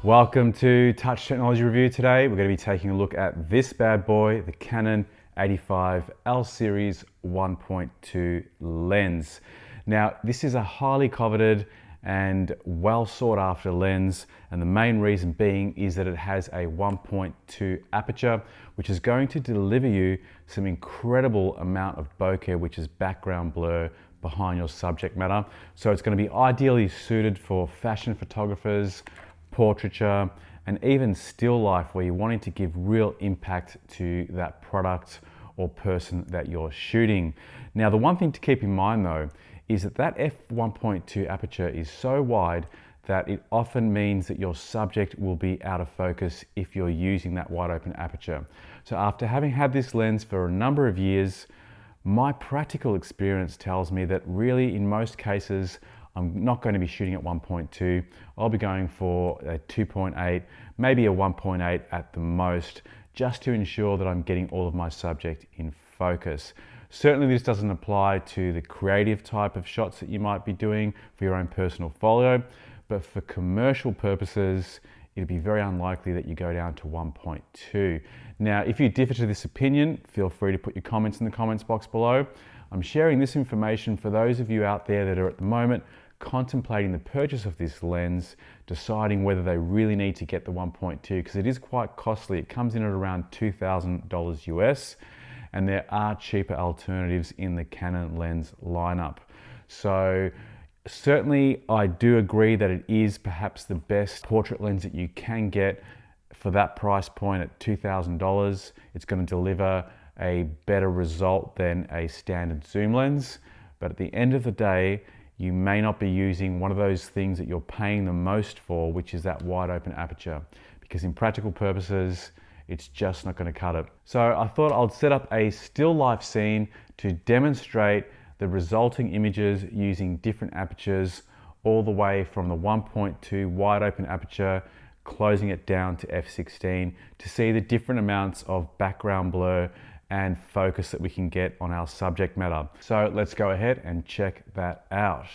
Welcome to Touch Technology Review. Today we're going to be taking a look at this bad boy, the Canon 85L series 1.2 lens. Now this is a highly coveted and well sought after lens, and the main reason being is that it has a 1.2 aperture, which is going to deliver you some incredible amount of bokeh, which is background blur behind your subject matter. So it's going to be ideally suited for fashion photographers, portraiture, and even still life where you're wanting to give real impact to that product or person that you're shooting. Now, the one thing to keep in mind though is that f1.2 aperture is so wide that it often means that your subject will be out of focus if you're using that wide open aperture. So after having had this lens for a number of years, my practical experience tells me that really in most cases I'm not going to be shooting at 1.2. I'll be going for a 2.8, maybe a 1.8 at the most, just to ensure that I'm getting all of my subject in focus. Certainly this doesn't apply to the creative type of shots that you might be doing for your own personal folio, but for commercial purposes, it'd be very unlikely that you go down to 1.2. Now, if you differ to this opinion, feel free to put your comments in the comments box below. I'm sharing this information for those of you out there that are at the moment contemplating the purchase of this lens, deciding whether they really need to get the 1.2, because it is quite costly. It comes in at around $2,000 US, and there are cheaper alternatives in the Canon lens lineup. So certainly I do agree that it is perhaps the best portrait lens that you can get for that price point at $2,000. It's going to deliver a better result than a standard zoom lens, but at the end of the day, you may not be using one of those things that you're paying the most for, which is that wide open aperture, because in practical purposes, it's just not going to cut it. So I thought I'd set up a still life scene to demonstrate the resulting images using different apertures, all the way from the 1.2 wide open aperture, closing it down to f16 to see the different amounts of background blur and focus that we can get on our subject matter. So let's go ahead and check that out.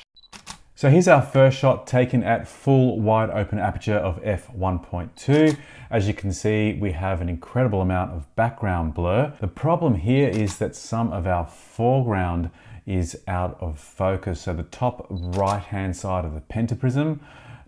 So here's our first shot taken at full wide open aperture of f1.2. As you can see, we have an incredible amount of background blur. The problem here is that some of our foreground is out of focus. So the top right hand side of the pentaprism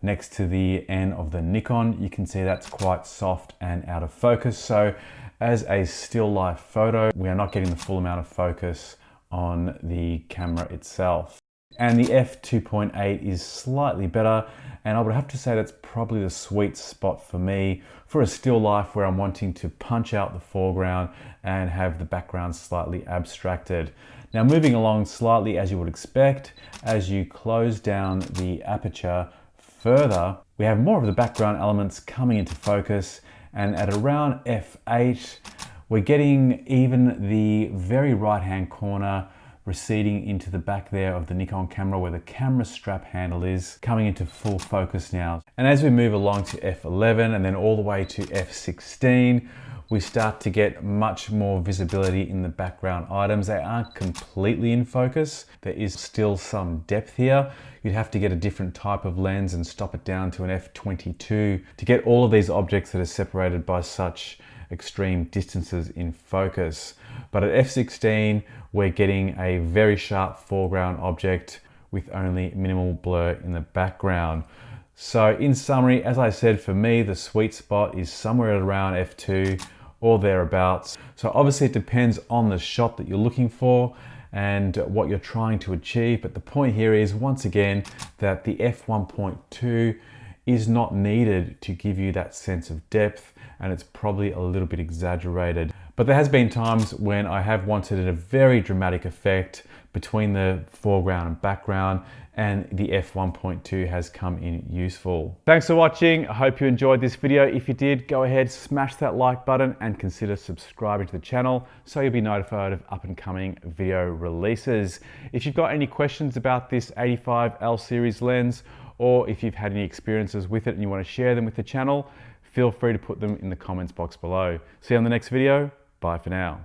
next to the N of the Nikon, you can see that's quite soft and out of focus. So as a still life photo, we are not getting the full amount of focus on the camera itself. And the f2.8 is slightly better, and I would have to say that's probably the sweet spot for me for a still life where I'm wanting to punch out the foreground and have the background slightly abstracted. Now, moving along slightly as you would expect, as you close down the aperture further, we have more of the background elements coming into focus, and at around f8, we're getting even the very right hand corner receding into the back there of the Nikon camera where the camera strap handle is, coming into full focus now. And as we move along to f11 and then all the way to f16, we start to get much more visibility in the background items. They aren't completely in focus. There is still some depth here. You'd have to get a different type of lens and stop it down to an f22 to get all of these objects that are separated by such extreme distances in focus. But at f16, we're getting a very sharp foreground object with only minimal blur in the background. So in summary, as I said, for me, the sweet spot is somewhere at around f2 or thereabouts. So obviously it depends on the shot that you're looking for and what you're trying to achieve. But the point here is, once again, that the f1.2 is not needed to give you that sense of depth, and it's probably a little bit exaggerated. But there has been times when I have wanted a very dramatic effect between the foreground and background, and the f1.2 has come in useful. Thanks for watching. I hope you enjoyed this video. If you did, go ahead, smash that like button and consider subscribing to the channel so you'll be notified of up and coming video releases. If you've got any questions about this 85L series lens, or if you've had any experiences with it and you want to share them with the channel, feel free to put them in the comments box below. See you on the next video. Bye for now.